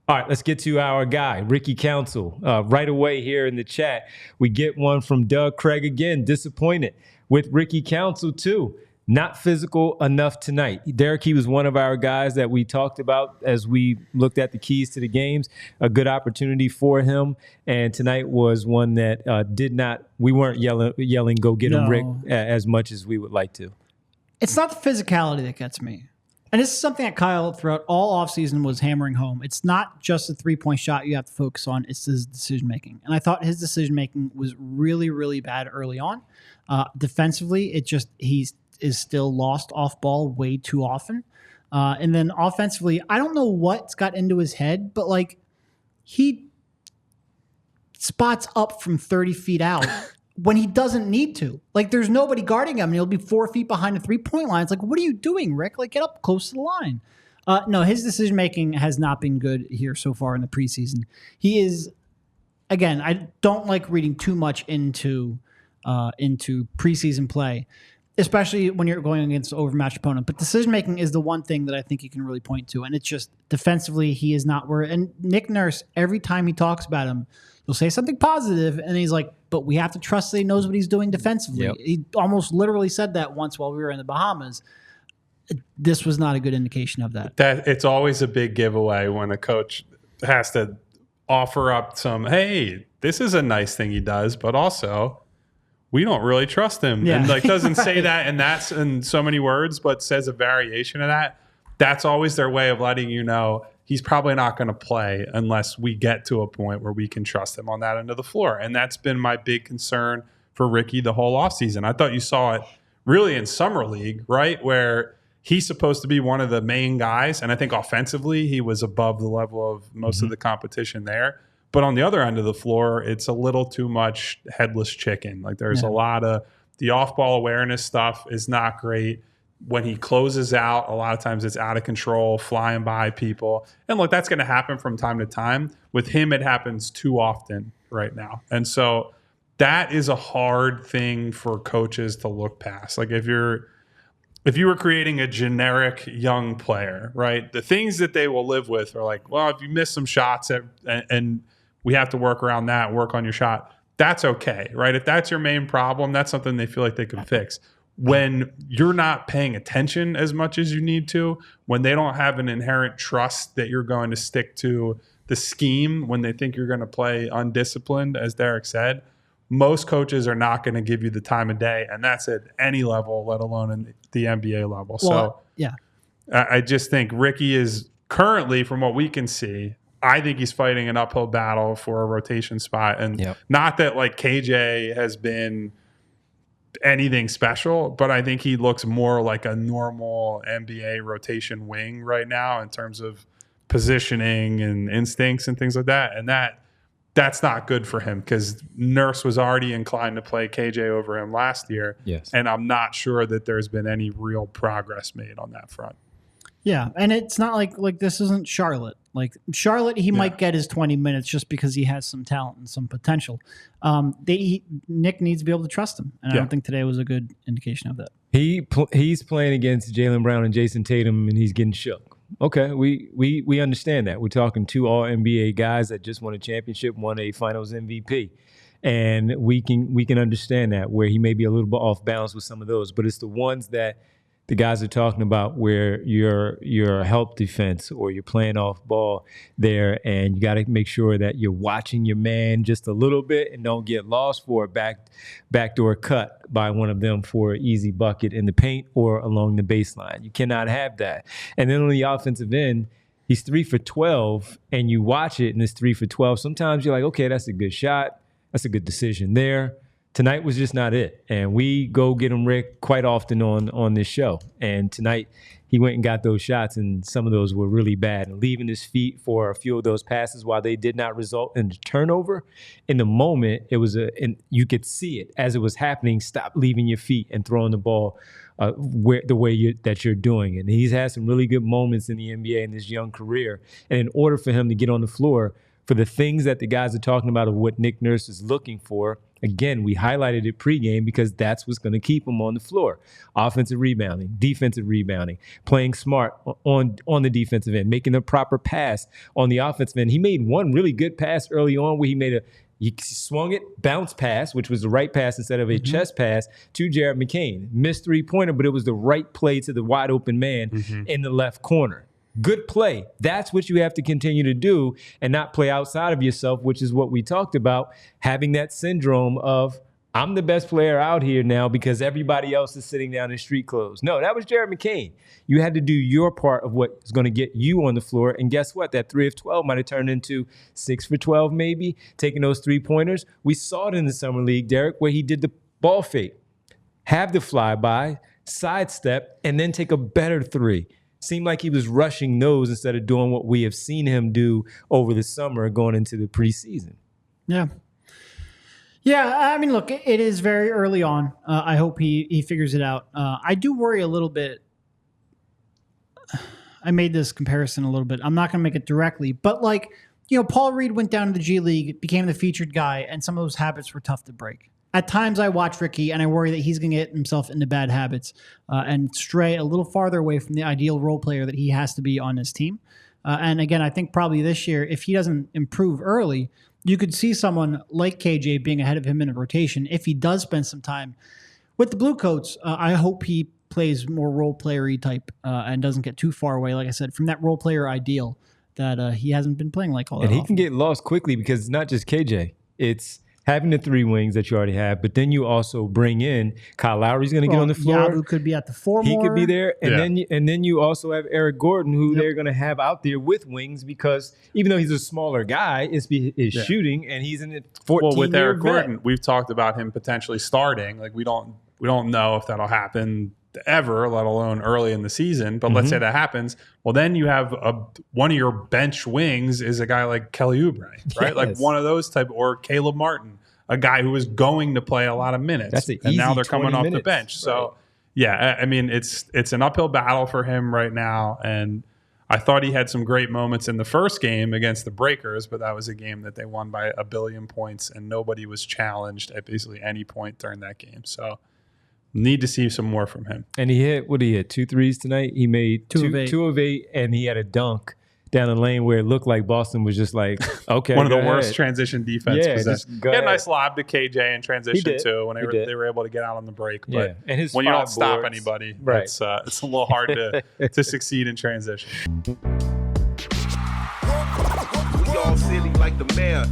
All right, let's get to our guy, Ricky Council. Right away here in the chat, we get one from Doug Craig again. Disappointed with Ricky Council, too. Not physical enough tonight. Derek, he was one of our guys that we talked about as we looked at the keys to the games. A good opportunity for him. And tonight was one that we weren't yelling, go get him, Rick, as much as we would like to. It's not the physicality that gets me. And this is something that Kyle throughout all offseason was hammering home. It's not just a three-point shot you have to focus on. It's his decision-making. And I thought his decision-making was really, really bad early on. Defensively, he is still lost off ball way too often. And then offensively, I don't know what's got into his head, but he spots up from 30 feet out when he doesn't need to. There's nobody guarding him, and he'll be 4 feet behind the three-point line. It's what are you doing, Rick? Get up close to the line. No, his decision-making has not been good here so far in the preseason. He is, again, I don't like reading too much into preseason play, especially when you're going against an overmatched opponent. But decision-making is the one thing that I think you can really point to, and it's just defensively, he is not where. And Nick Nurse, every time he talks about him, he'll say something positive, and he's like, but we have to trust that he knows what he's doing defensively. Yep. He almost literally said that once while we were in the Bahamas. This was not a good indication of that. It's always a big giveaway when a coach has to offer up some, hey, this is a nice thing he does, but also we don't really trust him. Yeah. And doesn't say that, and that's in so many words, but says a variation of that. That's always their way of letting you know he's probably not going to play unless we get to a point where we can trust him on that end of the floor. And that's been my big concern for Ricky the whole offseason. I thought you saw it really in Summer League, right, where he's supposed to be one of the main guys. And I think offensively he was above the level of most of the competition there. But on the other end of the floor, it's a little too much headless chicken. There's a lot of the off-ball awareness stuff is not great. When he closes out, a lot of times it's out of control, flying by people. And look, that's going to happen from time to time. With him, it happens too often right now. And so that is a hard thing for coaches to look past. If you were creating a generic young player, right, the things that they will live with are well, if you miss some shots and we have to work around that, work on your shot, that's okay, right? If that's your main problem, that's something they feel like they can fix. When you're not paying attention as much as you need to, when they don't have an inherent trust that you're going to stick to the scheme, when they think you're going to play undisciplined, as Derek said, most coaches are not going to give you the time of day, and that's at any level, let alone in the NBA level. I just think Ricky is currently, from what we can see, I think he's fighting an uphill battle for a rotation spot. And not that KJ has been anything special, but I think he looks more like a normal NBA rotation wing right now in terms of positioning and instincts and things like that. And that's not good for him because Nurse was already inclined to play KJ over him last year. Yes. And I'm not sure that there's been any real progress made on that front. Yeah, and it's not like this isn't Charlotte. Charlotte, he might get his 20 minutes just because he has some talent and some potential. Nick needs to be able to trust him, and I don't think today was a good indication of that. He's playing against Jaylen Brown and Jason Tatum, and he's getting shook. Okay, we understand that. We're talking two All-NBA guys that just won a championship, won a Finals MVP. And we can understand that, where he may be a little bit off balance with some of those. But it's the ones that the guys are talking about where you're a help defense or you're playing off ball there, and you got to make sure that you're watching your man just a little bit and don't get lost for a backdoor cut by one of them for an easy bucket in the paint or along the baseline. You cannot have that. And then on the offensive end, he's 3 for 12, and you watch it and it's 3 for 12. Sometimes you're like, okay, that's a good shot. That's a good decision there. Tonight was just not it. And we go get him, Rick, quite often on this show. And tonight he went and got those shots, and some of those were really bad. And leaving his feet for a few of those passes, while they did not result in a turnover, in the moment, it was and you could see it as it was happening. Stop leaving your feet and throwing the ball the way that you're doing. And he's had some really good moments in the NBA in his young career. And in order for him to get on the floor, for the things that the guys are talking about of what Nick Nurse is looking for. Again, we highlighted it pregame because that's what's going to keep him on the floor. Offensive rebounding, defensive rebounding, playing smart on the defensive end, making the proper pass on the offensive end. He made one really good pass early on where he swung it, bounce pass, which was the right pass instead of a chest pass to Jared McCain. Missed three-pointer, but it was the right play to the wide open man in the left corner. Good play. That's what you have to continue to do and not play outside of yourself, which is what we talked about, having that syndrome of, I'm the best player out here now because everybody else is sitting down in street clothes. No, that was Jared McCain. You had to do your part of what is going to get you on the floor. And guess what? That 3 of 12 might have turned into 6 for 12 maybe, taking those three-pointers. We saw it in the Summer League, Derek, where he did the ball fake, have the flyby, sidestep, and then take a better three. Seemed like he was rushing those instead of doing what we have seen him do over the summer going into the preseason. Yeah. Yeah, I mean, look, it is very early on. I hope he figures it out. I do worry a little bit. I made this comparison a little bit. I'm not going to make it directly, but like, Paul Reed went down to the G League, became the featured guy, and some of those habits were tough to break. At times I watch Ricky and I worry that he's going to get himself into bad habits and stray a little farther away from the ideal role player that he has to be on his team. And again, I think probably this year, if he doesn't improve early, you could see someone like KJ being ahead of him in a rotation. If he does spend some time with the Bluecoats, I hope he plays more role player-y type and doesn't get too far away, like I said, from that role player ideal that he hasn't been playing like all that And he often. can get lost quickly because it's not just KJ. It's having the three wings that you already have, but then you also bring in Kyle Lowry's going to get on the floor. Yabu could be at the 4 He more. could be there, and then you also have Eric Gordon, who they're going to have out there with wings because even though he's a smaller guy, is shooting and he's in the 14-year Well, with Eric vet. Gordon, we've talked about him potentially starting. Like we don't know if that'll happen ever, let alone early in the season. But let's say that happens. Well, then you have one of your bench wings is a guy like Kelly Oubre, right? Yes. Like one of those type, or Caleb Martin, a guy who is going to play a lot of minutes. That's an and now easy they're coming 20 off minutes. the bench. So yeah, I mean it's an uphill battle for him right now. And I thought he had some great moments in the first game against the Breakers, but that was a game that they won by 1 billion points and nobody was challenged at basically any point during that game. So need to see some more from him. And he hit 2 threes tonight. He made 2 of 8, and he had a dunk down the lane where it looked like Boston was just like, okay, one of the go worst ahead. transition defense. Yeah, Just just go he had a ahead. nice lob to KJ in transition too when they were able to get out on the break. But Yeah, and his when you 5 don't stop boards. anybody, Right. it's a little hard to succeed in transition. We all silly like the mayor.